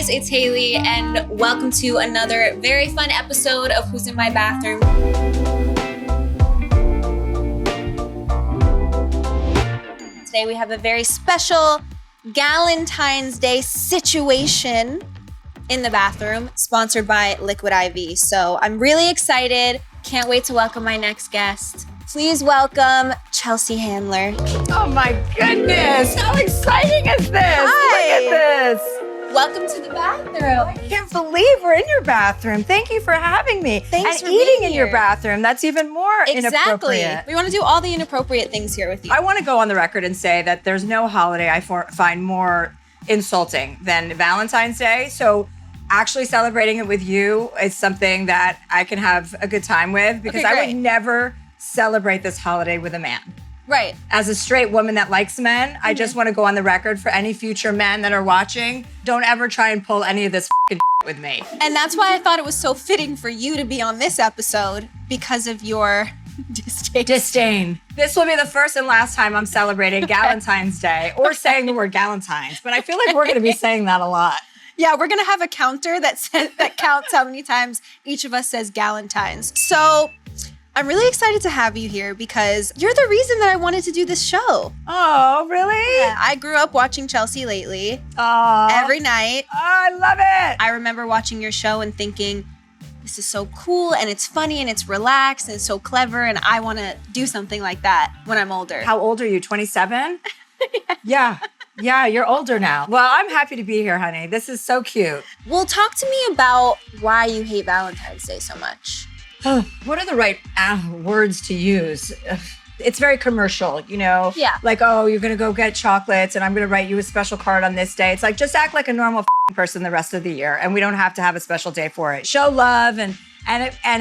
guys, it's Hailey, and welcome to another very fun episode of Who's in My Bathroom. Today we have a very special Galentine's Day situation in the bathroom, sponsored by Liquid IV. So I'm really excited. Can't wait to welcome my next guest. Please welcome Chelsea Handler. Oh my goodness, how exciting is this? Hi. Look at this. Welcome to the bathroom. I can't believe we're in your bathroom. Thank you for having me. Thanks for eating being in here. your bathroom, that's even more Exactly. inappropriate. We want to do all the inappropriate things here with you. I want to go on the record and say that there's no holiday I find more insulting than Valentine's Day. So actually celebrating it with you is something that I can have a good time with, because Okay, I great. would never celebrate this holiday with a man. Right. As a straight woman that likes men, I just want to go on the record for any future men that are watching, don't ever try and pull any of this with me. And that's why I thought it was so fitting for you to be on this episode, because of your Disdain. This will be the first and last time I'm celebrating Galentine's Day or saying the word Galentines, but I feel like we're going to be saying that a lot. Yeah, we're gonna have a counter that counts how many times each of us says Galentine's. So I'm really excited to have you here because you're the reason that I wanted to do this show. Oh, really? Yeah, I grew up watching Chelsea lately Oh, every night. I love it. I remember watching your show and thinking, this is so cool and it's funny and it's relaxed and it's so clever, and I want to do something like that when I'm older. How old are you, 27? Yeah. Yeah, you're older now. Well, I'm happy to be here, honey. This is so cute. Well, talk to me about why you hate Valentine's Day so much. What are the right words to use? It's very commercial, you know? Yeah. Like, oh, you're going to go get chocolates and I'm going to write you a special card on this day. It's like, just act like a normal person the rest of the year, and we don't have to have a special day for it. Show love and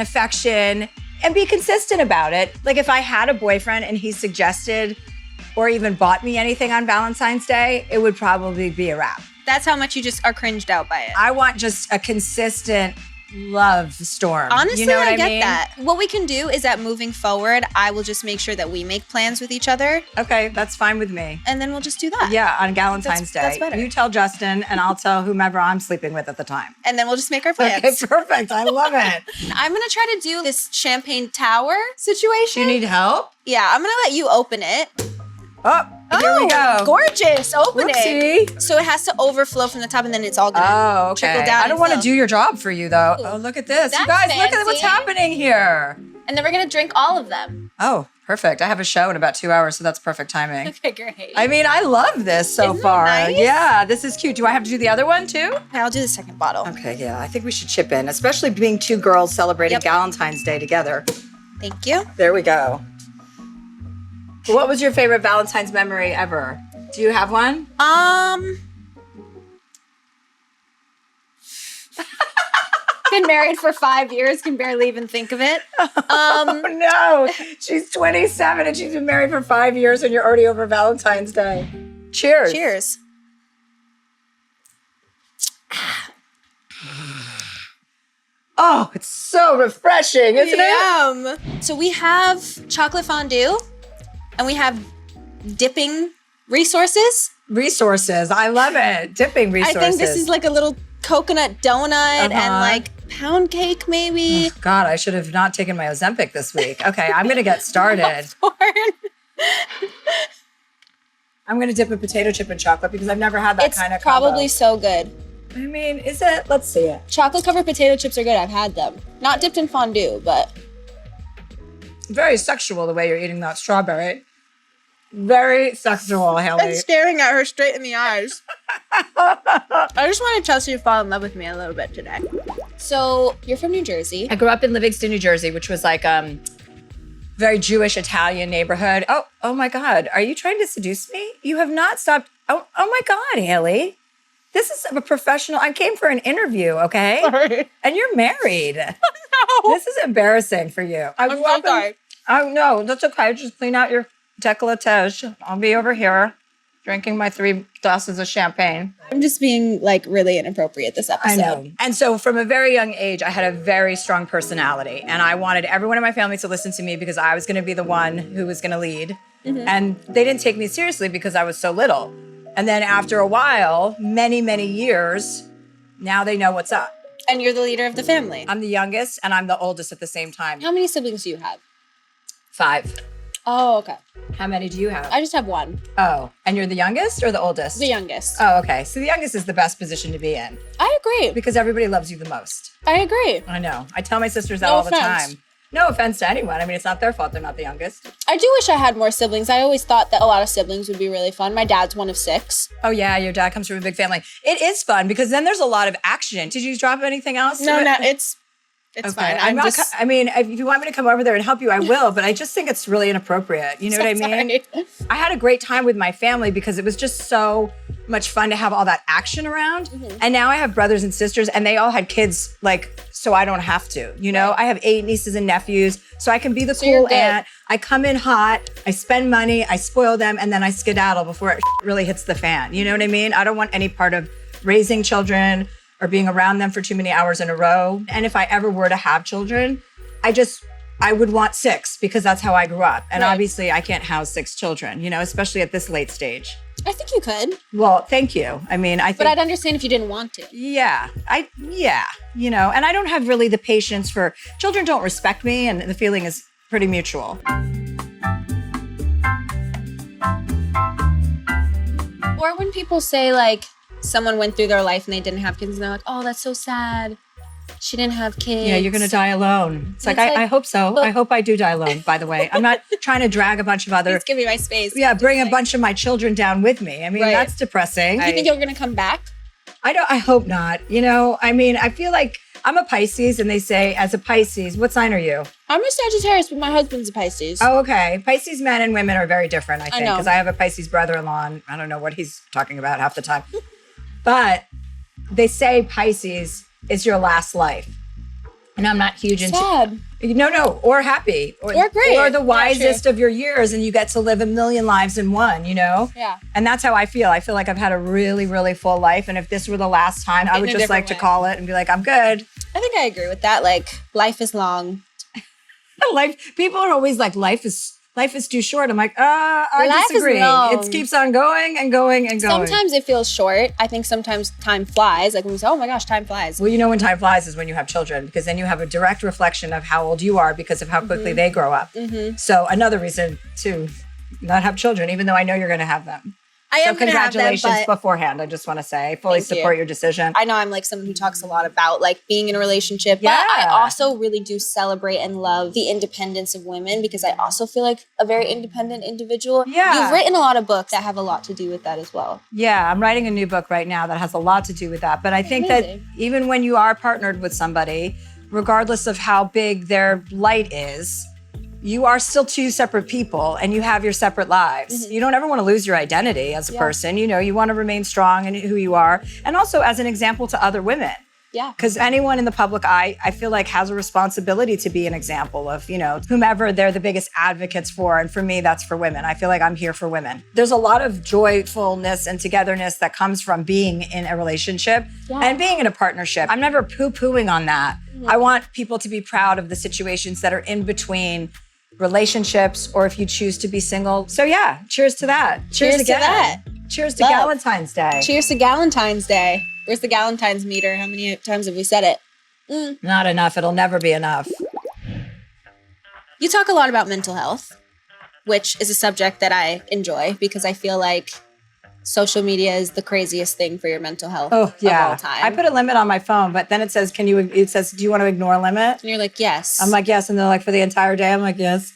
affection and be consistent about it. Like, if I had a boyfriend and he suggested or even bought me anything on Valentine's Day, it would probably be a wrap. That's how much you just are cringed out by it. I want just a consistent love storm. Honestly, you know what I get mean? that. What we can do is that moving forward, I will just make sure that we make plans with each other, Okay, that's fine with me. and then we'll just do that. Yeah, on Galentine's Day. That's better. You tell Justin and I'll tell whomever I'm sleeping with at the time. And then we'll just make our plans. Okay, perfect. I love it. I'm going to try to do this champagne tower situation. Do you need help? Yeah, I'm going to let you open it. Oh, here we go. Gorgeous opening. Whoopsie. So it has to overflow from the top, and then it's all going to Oh, okay. trickle down. I don't want to and do your job for you, though. Oh, look at this. You That's guys, look at what's fancy. happening here. And then we're going to drink all of them. Oh, perfect. I have a show in about 2 hours, so that's perfect timing. Okay, great. I mean, I love this so Isn't that far. nice? Yeah, this is cute. Do I have to do the other one, too? Okay, I'll do the second bottle. Okay, yeah. I think we should chip in, especially being two girls celebrating Yep. Galentine's Day together. Thank you. There we go. What was your favorite Valentine's memory ever? Do you have one? Been married for 5 years, can barely even think of it. Oh no, she's 27 and she's been married for 5 years and you're already over Valentine's Day. Cheers. Cheers. Oh, it's so refreshing, isn't it? Yum. So we have chocolate fondue, and we have dipping resources. Resources. I love it. Dipping resources. I think this is like a little coconut donut and Uh-huh. like pound cake, maybe. God, I should have not taken my Ozempic this week. Okay, I'm going to get started. I'm going to dip a potato chip in chocolate because I've never had that It's kind of probably so good. I mean, is it? Let's see it. Chocolate covered potato chips are good. I've had them. Not dipped in fondue, but Very sexual the way you're eating that strawberry. Very sexual, Hailey. and staring at her straight in the eyes. I just wanted Chelsea to fall in love with me a little bit today. So you're from New Jersey. I grew up in Livingston, New Jersey, which was like very Jewish Italian neighborhood. Oh my God. Are you trying to seduce me? You have not stopped. Oh my God, Hailey. This is a professional. I came for an interview, okay? Sorry. And you're married. No. This is embarrassing for you. I'm so sorry. Oh no, that's okay. Just clean out your décolletage. I'll be over here drinking my 3 glasses of champagne. I'm just being like really inappropriate this episode. I know. And so from a very young age, I had a very strong personality and I wanted everyone in my family to listen to me because I was going to be the one who was going to lead. Mm-hmm. And they didn't take me seriously because I was so little. And then after a while, many, many years, Now they know what's up. And you're the leader of the family. I'm the youngest and I'm the oldest at the same time. How many siblings do you have? 5. Oh, okay. How many do you have? I just have 1. Oh, and you're the youngest or the oldest? The youngest. Oh, okay. So the youngest is the best position to be in. I agree. Because everybody loves you the most. I agree. I know. I tell my sisters that No all offense. the time. No offense to anyone. I mean, it's not their fault they're not the youngest. I do wish I had more siblings. I always thought that a lot of siblings would be really fun. My dad's one of 6. Oh, yeah. Your dad comes from a big family. It is fun because then there's a lot of action. Did you drop anything else? No, it's fine. I'm not, I mean, if you want me to come over there and help you, I will. But I just think it's really inappropriate. You know what I mean? Sorry. I had a great time with my family because it was just so much fun to have all that action around. Mm-hmm. And now I have brothers and sisters and they all had kids, like, so I don't have to, you know? Right. I have 8 nieces and nephews, so I can be the So you're cool good. aunt. I come in hot, I spend money, I spoil them, and then I skedaddle before it really hits the fan. You know what I mean? I don't want any part of raising children or being around them for too many hours in a row. And if I ever were to have children, I would want 6 because that's how I grew up. And Right. obviously I can't house 6 children, you know, especially at this late stage. I think you could. Well, thank you. I mean, I think. But I'd understand if you didn't want to. Yeah, you know, and I don't have really the patience for, children don't respect me and the feeling is pretty mutual. Or when people say like someone went through their life and they didn't have kids and they're like, oh, that's so sad. She didn't have kids. Yeah, you're going to die alone. It's like, I hope so. well- I hope I do die alone, by the way. I'm not trying to drag a bunch of other, Please give me my space. yeah, bring a bunch of my children down with me. I mean, Right. that's depressing. You think you're going to come back? I hope not. You know, I mean, I feel like I'm a Pisces and they say, as a Pisces, what sign are you? I'm a Sagittarius, but my husband's a Pisces. Oh, okay. Pisces men and women are very different, I think, know. because I have a Pisces brother-in-law and I don't know what he's talking about half the time. But they say Pisces is your last life. And I'm not huge into Sad. No, or happy. Or great. Or the Yeah, wisest of your years and you get to live a million lives in one, you know? Yeah. And that's how I feel. I feel like I've had a really, really full life. And if this were the last time, I In would a just like different to way. call it and be like, I'm good. I think I agree with that. Like, life is long. Life, people are always like, life is too short. I'm like, I Life is disagree. long. It keeps on going and going and going. Sometimes it feels short. I think sometimes time flies. Like when we say, oh my gosh, time flies. Well, you know when time flies is when you have children, because then you have a direct reflection of how old you are because of how quickly they grow up. Mm-hmm. So another reason to not have children, even though I know you're going to have them. I am So gonna have them, congratulations but beforehand. I just want to say, I fully Thank you. support your decision. I know I'm like someone who talks a lot about like being in a relationship, but I Yeah. also really do celebrate and love the independence of women because I also feel like a very independent individual. Yeah. You've written a lot of books that have a lot to do with that as well. Yeah, I'm writing a new book right now that has a lot to do with that. But I think Amazing. that even when you are partnered with somebody, regardless of how big their light is, you are still 2 separate people and you have your separate lives. You don't ever want to lose your identity as a person. You know, you want to remain strong in who you are. And also as an example to other women. Yeah. Because anyone in the public eye, I feel like has a responsibility to be an example of, you know, whomever they're the biggest advocates for. And for me, that's for women. I feel like I'm here for women. There's a lot of joyfulness and togetherness that comes from being in a relationship and being in a partnership. I'm never poo-pooing on that. I want people to be proud of the situations that are in between relationships or if you choose to be single. So yeah, cheers to that. Cheers to again. that. Cheers to Love. Galentine's Day. Cheers to Galentine's Day. Where's the Galentine's meter? How many times have we said it? Not enough. It'll never be enough. You talk a lot about mental health, which is a subject that I enjoy because I feel like social media is the craziest thing for your mental health Oh yeah. of all time. I put a limit on my phone, but then it says, do you want to ignore limit? and you're like, yes. I'm like, yes. And they're like, for the entire day? I'm like, yes.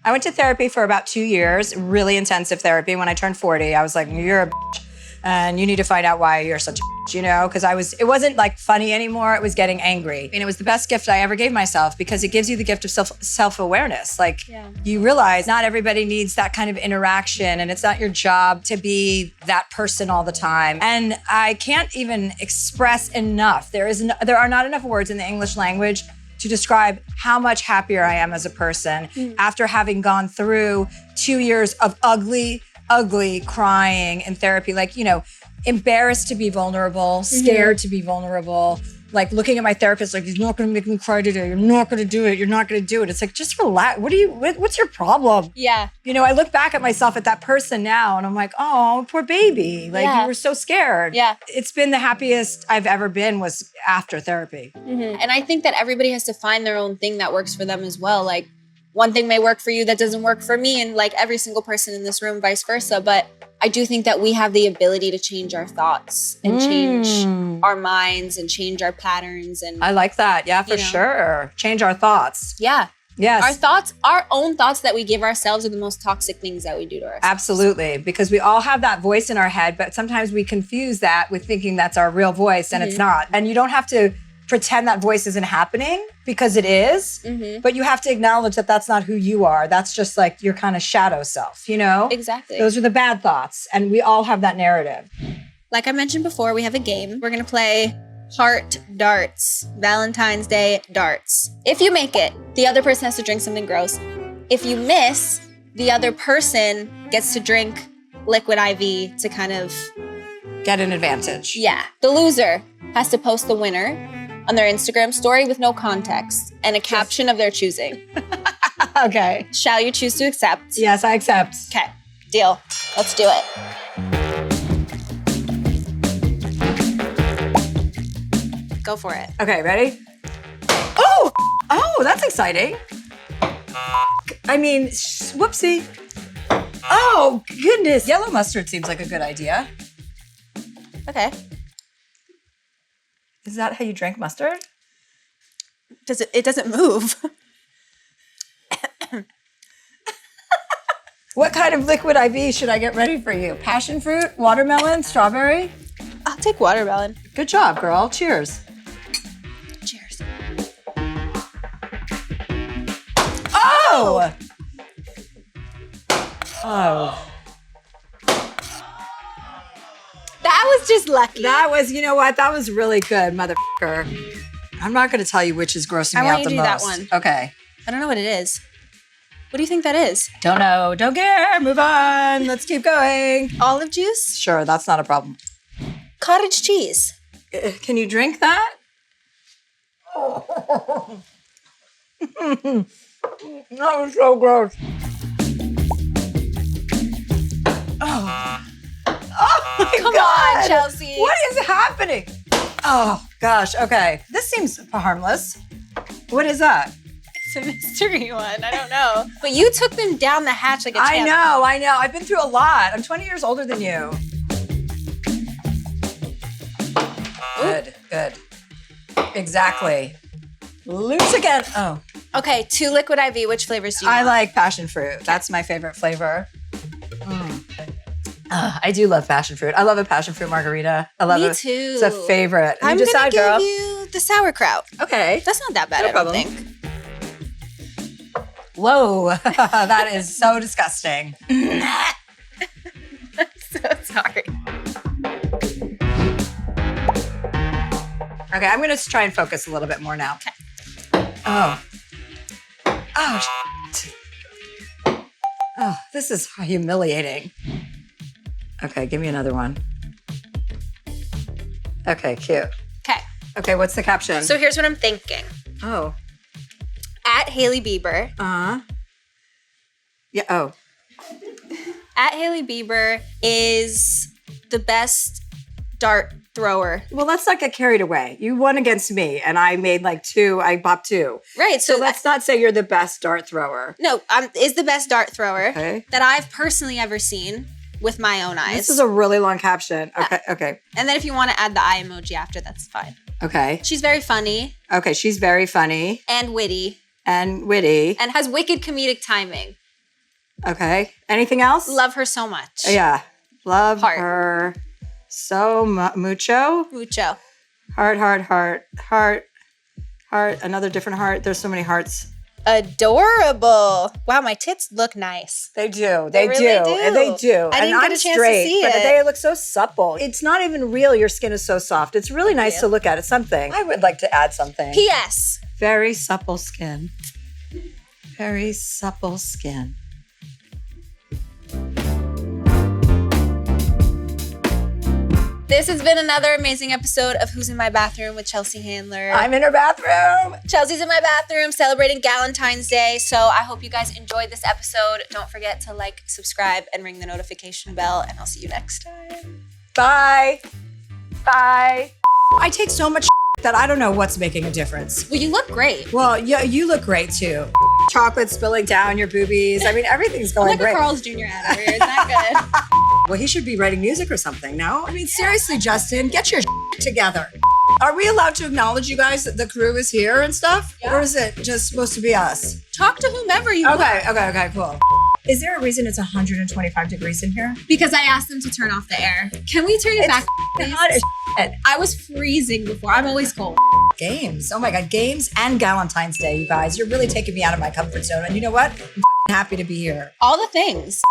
I went to therapy for about 2 years, really intensive therapy. When I turned 40, I was like, you're a bitch, and you need to find out why you're such a bitch, you know? Because it wasn't like funny anymore. It was getting angry. And it was the best gift I ever gave myself because it gives you the gift of self-awareness. Like you realize not everybody needs that kind of interaction and it's not your job to be that person all the time. And I can't even express enough. There are not enough words in the English language to describe how much happier I am as a person after having gone through 2 years of ugly crying in therapy. Like, you know, embarrassed to be vulnerable, scared to be vulnerable, like looking at my therapist, like, he's not going to make me cry today. You're not going to do it. You're not going to do it. It's like, just relax. What's your problem? Yeah. You know, I look back at myself at that person now and I'm like, oh, poor baby. Like, you were so scared. Yeah. It's been the happiest I've ever been was after therapy. Mm-hmm. And I think that everybody has to find their own thing that works for them as well. Like, one thing may work for you that doesn't work for me, and like every single person in this room, vice versa. But I do think that we have the ability to change our thoughts and change our minds and change our patterns. And I like that. Yeah, for sure. Change our thoughts. Yeah. Yes. Our thoughts, our own thoughts that we give ourselves are the most toxic things that we do to ourselves. Absolutely. Because we all have that voice in our head, but sometimes we confuse that with thinking that's our real voice, and it's not. And you don't have to pretend that voice isn't happening, because it is, but you have to acknowledge that that's not who you are. That's just like your kind of shadow self, you know? Exactly. Those are the bad thoughts, and we all have that narrative. Like I mentioned before, we have a game. We're going to play Heart Darts, Valentine's Day darts. If you make it, the other person has to drink something gross. If you miss, the other person gets to drink liquid IV to kind of get an advantage. Yeah. The loser has to post the winner on their Instagram story with no context and a caption of their choosing. Okay. Shall you choose to accept? Yes, I accept. Okay, deal. Let's do it. Go for it. Okay, ready? Oh, that's exciting. I mean, whoopsie. Oh, goodness. Yellow mustard seems like a good idea. Okay. Is that how you drink mustard? It doesn't move. What kind of liquid IV should I get ready for you? Passion fruit, watermelon, strawberry? I'll take watermelon. Good job, girl. Cheers. Cheers. Oh! Oh. That was just lucky. That was, you know what? That was really good, motherfucker. I'm not going to tell you which is grossing me out the most. I want you to do that one. Okay. I don't know what it is. What do you think that is? Don't know. Don't care. Move on. Let's keep going. Olive juice? Sure, that's not a problem. Cottage cheese. Can you drink that? Oh. That was so gross. Oh. Oh my Come God. on, Chelsea. What is happening? Oh, gosh. Okay. This seems harmless. What is that? It's a mystery one. I don't know. But you took them down the hatch like a champ. I know. I've been through a lot. I'm 20 years older than you. Good. Exactly. Loose again. Oh. Okay, 2 liquid IV. Which flavors do you I want? like passion fruit. That's my favorite flavor. I do love passion fruit. I love a passion fruit margarita. I love it. Me too. It's a favorite. I'm you gonna decide, give girl. you the sauerkraut. Okay. That's not that bad, No I don't problem. think. Whoa, that is so disgusting. So sorry. Okay, I'm gonna try and focus a little bit more now. Okay. Shit. Oh, this is humiliating. Okay, give me another one. Okay, cute. Okay. Okay, what's the caption? So here's what I'm thinking. Oh. At Hailey Bieber. Yeah, oh. At Hailey Bieber is the best dart thrower. Well, let's not get carried away. You won against me, and I made like 2. I popped 2. Right. So let's not say you're the best dart thrower. No, is the best dart thrower that I've personally ever seen with my own eyes. This is a really long caption. Okay. And then if you want to add the eye emoji after, that's fine. Okay. She's very funny. Okay, she's very funny. And witty. And witty. And has wicked comedic timing. Okay. Anything else? Love her so much. Yeah. Love Heart. her so mucho. Mucho. Heart. Another different heart. There's so many hearts. Adorable. Wow, my tits look nice. They do. They really do. And they do. I didn't and get I'm a chance straight, to see but it. they look so supple. It's not even real. Your skin is so soft. It's really nice to look at. It's something. I would like to add something. P.S. Very supple skin. Very supple skin. This has been another amazing episode of Who's in My Bathroom with Chelsea Handler. I'm in her bathroom. Chelsea's in my bathroom celebrating Galentine's Day. So I hope you guys enjoyed this episode. Don't forget to like, subscribe, and ring the notification bell. And I'll see you next time. Bye. Bye. I take so much that I don't know what's making a difference. Well, you look great. Well, yeah, you look great too. Chocolate spilling down your boobies. I mean, everything's going Like great. a Carl's Jr. ad over here. Is that good? Well, he should be writing music or something, no? I mean, seriously, Justin, get your together. Are we allowed to acknowledge you guys that the crew is here and stuff? Yeah. Or is it just supposed to be us? Talk to whomever you want. Okay, cool. Is there a reason it's 125 degrees in here? Because I asked them to turn off the air. Can we turn it back, please? Hot as shit. I was freezing before. I'm always cold. Games. Oh my God, games and Galentine's Day, you guys. You're really taking me out of my comfort zone. And you know what? I'm happy to be here. All the things.